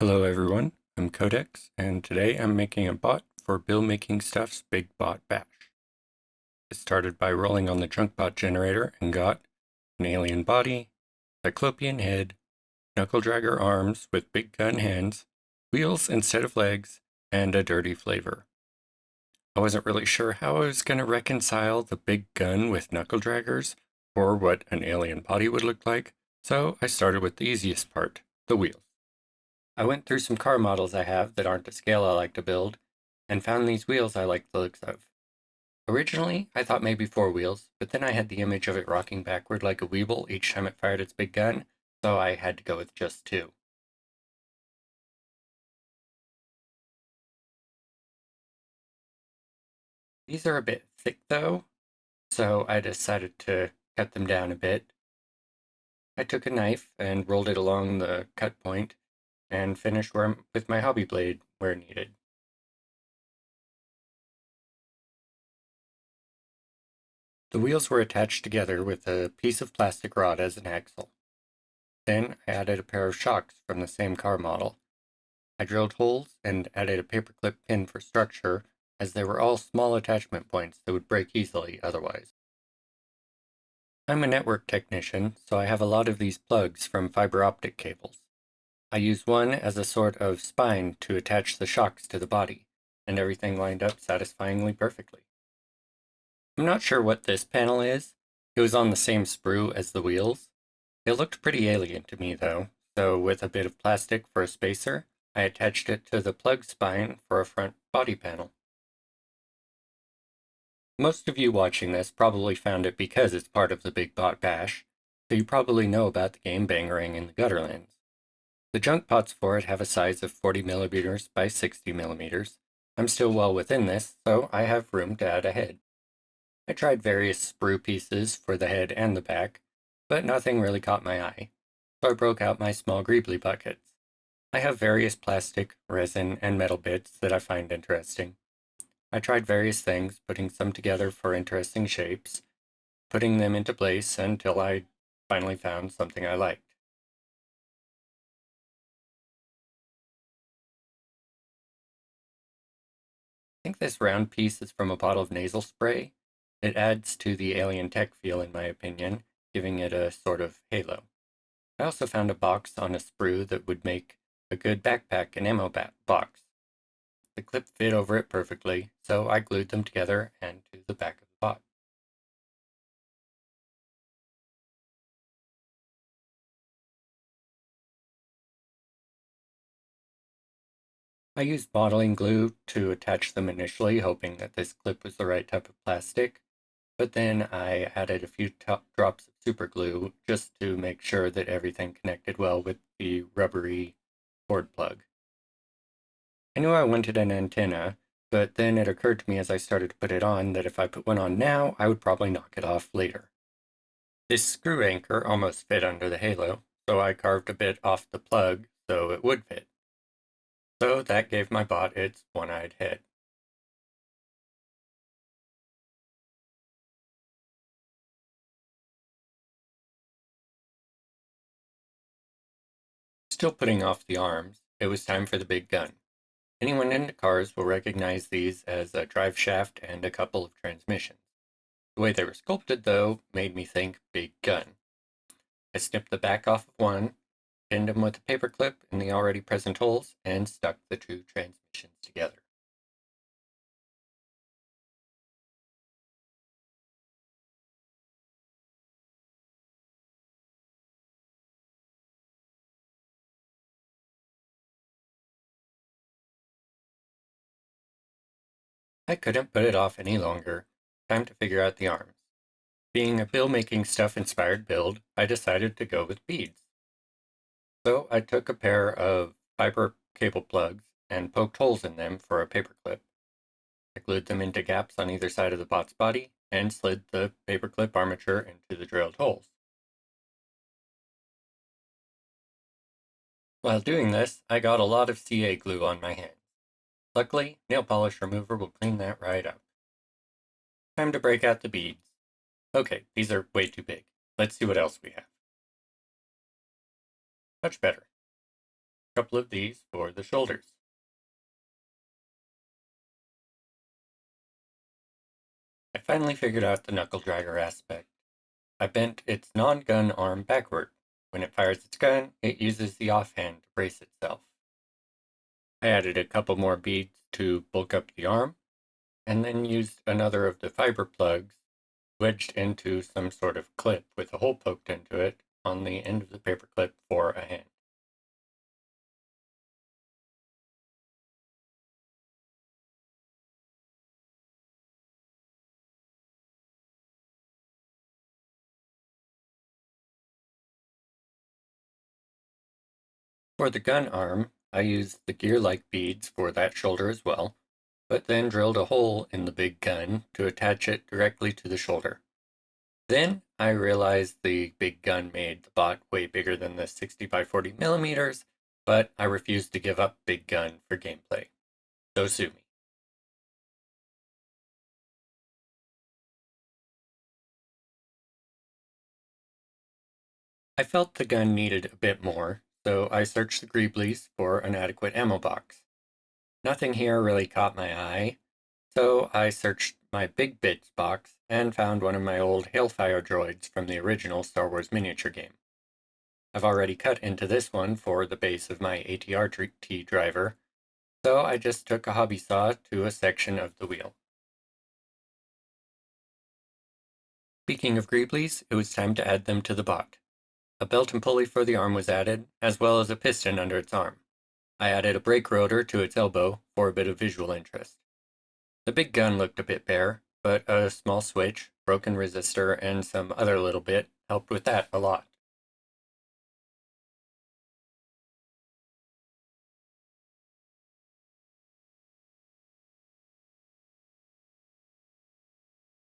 Hello everyone, I'm Codex, and today I'm making a bot for Bill Making Stuff's bigbotbash. It started by rolling on the chunkbot generator and got an alien body, cyclopean head, knuckle dragger arms with big gun hands, wheels instead of legs, and a dirty flavor. I wasn't really sure how I was going to reconcile the big gun with knuckle draggers, or what an alien body would look like, so I started with the easiest part, the wheels. I went through some car models I have that aren't the scale I like to build, and found these wheels I like the looks of. Originally, I thought maybe four wheels, but then I had the image of it rocking backward like a Weeble each time it fired its big gun, so I had to go with just two. These are a bit thick though, so I decided to cut them down a bit. I took a knife and rolled it along the cut point, and finished with my hobby blade where needed. The wheels were attached together with a piece of plastic rod as an axle. Then I added a pair of shocks from the same car model. I drilled holes and added a paperclip pin for structure, as they were all small attachment points that would break easily otherwise. I'm a network technician, so I have a lot of these plugs from fiber optic cables. I used one as a sort of spine to attach the shocks to the body, and everything lined up satisfyingly perfectly. I'm not sure what this panel is. It was on the same sprue as the wheels. It looked pretty alien to me though, so with a bit of plastic for a spacer, I attached it to the plug spine for a front body panel. Most of you watching this probably found it because it's part of the Big Bot Bash, so you probably know about the game Bangarang in the Gutterlands. The junk pots for it have a size of 40mm by 60mm. I'm still well within this, so I have room to add a head. I tried various sprue pieces for the head and the back, but nothing really caught my eye, so I broke out my small greebly buckets. I have various plastic, resin, and metal bits that I find interesting. I tried various things, putting some together for interesting shapes, putting them into place until I finally found something I liked. I think this round piece is from a bottle of nasal spray. It adds to the alien tech feel, in my opinion, giving it a sort of halo. I also found a box on a sprue that would make a good backpack and ammo box. The clip fit over it perfectly, so I glued them together and to the back of the bot. I used bottling glue to attach them initially, hoping that this clip was the right type of plastic, but then I added a few drops of super glue just to make sure that everything connected well with the rubbery cord plug. I knew I wanted an antenna, but then it occurred to me as I started to put it on that if I put one on now, I would probably knock it off later. This screw anchor almost fit under the halo, so I carved a bit off the plug so it would fit. So that gave my bot its one-eyed head. Still putting off the arms, it was time for the big gun. Anyone into cars will recognize these as a drive shaft and a couple of transmissions. The way they were sculpted, though, made me think big gun. I snipped the back off of one, pinned them with a paper clip in the already present holes, and stuck the two transmissions together. I couldn't put it off any longer. Time to figure out the arms. Being a bill making stuff inspired build, I decided to go with beads. So I took a pair of fiber cable plugs and poked holes in them for a paperclip. I glued them into gaps on either side of the bot's body and slid the paperclip armature into the drilled holes. While doing this, I got a lot of CA glue on my hands. Luckily, nail polish remover will clean that right up. Time to break out the beads. Okay, these are way too big. Let's see what else we have. Much better. A couple of these for the shoulders. I finally figured out the knuckle dragger aspect. I bent its non-gun arm backward. When it fires its gun, it uses the offhand to brace itself. I added a couple more beads to bulk up the arm, and then used another of the fiber plugs wedged into some sort of clip with a hole poked into it on the end of the paper clip for a hand. For the gun arm, I used the gear-like beads for that shoulder as well, but then drilled a hole in the big gun to attach it directly to the shoulder. Then I realized the big gun made the bot way bigger than the 60 by 40 millimeters, but I refused to give up big gun for gameplay. So sue me. I felt the gun needed a bit more, so I searched the Greeblies for an adequate ammo box. Nothing here really caught my eye, so I searched my Big Bits box and found one of my old Hailfire droids from the original Star Wars miniature game. I've already cut into this one for the base of my ATR-T driver, so I just took a hobby saw to a section of the wheel. Speaking of Greeblies, it was time to add them to the bot. A belt and pulley for the arm was added, as well as a piston under its arm. I added a brake rotor to its elbow for a bit of visual interest. The big gun looked a bit bare, but a small switch, broken resistor, and some other little bit helped with that a lot.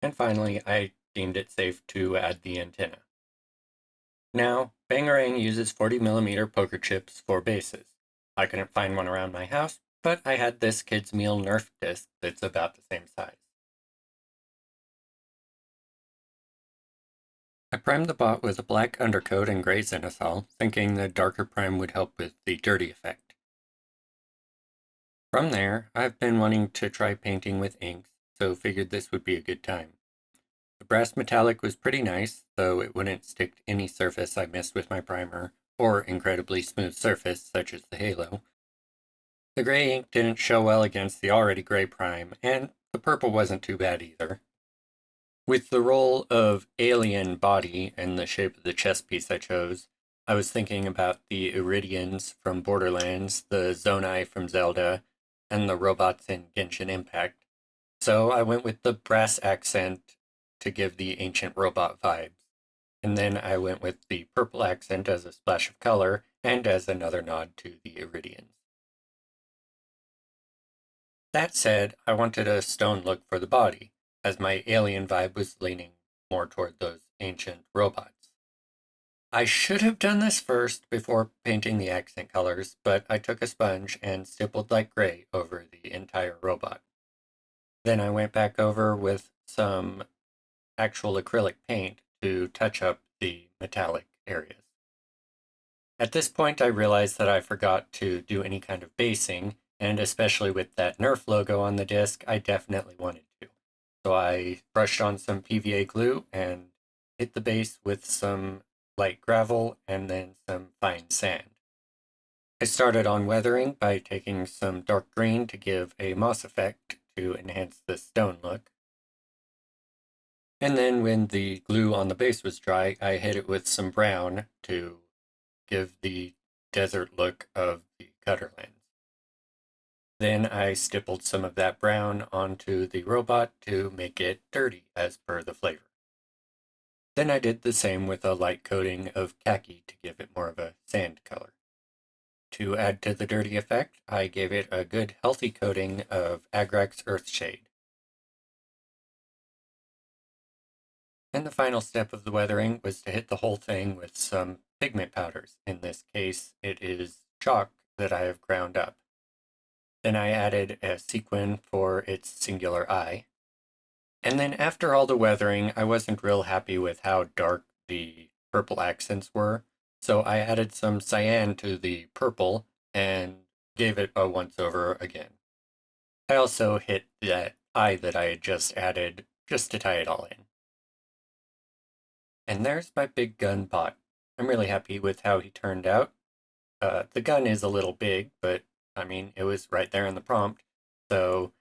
And finally, I deemed it safe to add the antenna. Now, Bangarang uses 40mm poker chips for bases. I couldn't find one around my house, but I had this Kids Meal Nerf disc that's about the same size. I primed the bot with a black undercoat and gray Zenithal, thinking the darker prime would help with the dirty effect. From there, I've been wanting to try painting with inks, so figured this would be a good time. The brass metallic was pretty nice, though it wouldn't stick to any surface I missed with my primer, or incredibly smooth surface such as the halo. The gray ink didn't show well against the already gray prime, and the purple wasn't too bad either. With the role of alien body and the shape of the chest piece I chose, I was thinking about the Iridians from Borderlands, the Zonai from Zelda, and the robots in Genshin Impact. So I went with the brass accent to give the ancient robot vibes. And then I went with the purple accent as a splash of color and as another nod to the Iridians. That said, I wanted a stone look for the body, as my alien vibe was leaning more toward those ancient robots. I should have done this first before painting the accent colors, but I took a sponge and stippled light gray over the entire robot. Then I went back over with some actual acrylic paint to touch up the metallic areas. At this point, I realized that I forgot to do any kind of basing, and especially with that Nerf logo on the disc, I definitely wanted to. So I brushed on some PVA glue and hit the base with some light gravel and then some fine sand. I started on weathering by taking some dark green to give a moss effect to enhance the stone look. And then when the glue on the base was dry, I hit it with some brown to give the desert look of the cutter lens. Then I stippled some of that brown onto the robot to make it dirty as per the flavor. Then I did the same with a light coating of khaki to give it more of a sand color. To add to the dirty effect, I gave it a good healthy coating of Agrax Earthshade. And the final step of the weathering was to hit the whole thing with some pigment powders. In this case, it is chalk that I have ground up. Then I added a sequin for its singular eye. And then after all the weathering, I wasn't real happy with how dark the purple accents were, so I added some cyan to the purple and gave it a once over again. I also hit that eye that I had just added just to tie it all in. And there's my big gun bot. I'm really happy with how he turned out. The gun is a little big, but I mean, it was right there in the prompt. So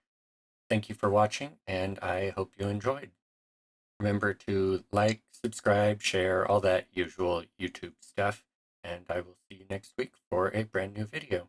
thank you for watching, and I hope you enjoyed. Remember to like, subscribe, share, all that usual YouTube stuff, and I will see you next week for a brand new video.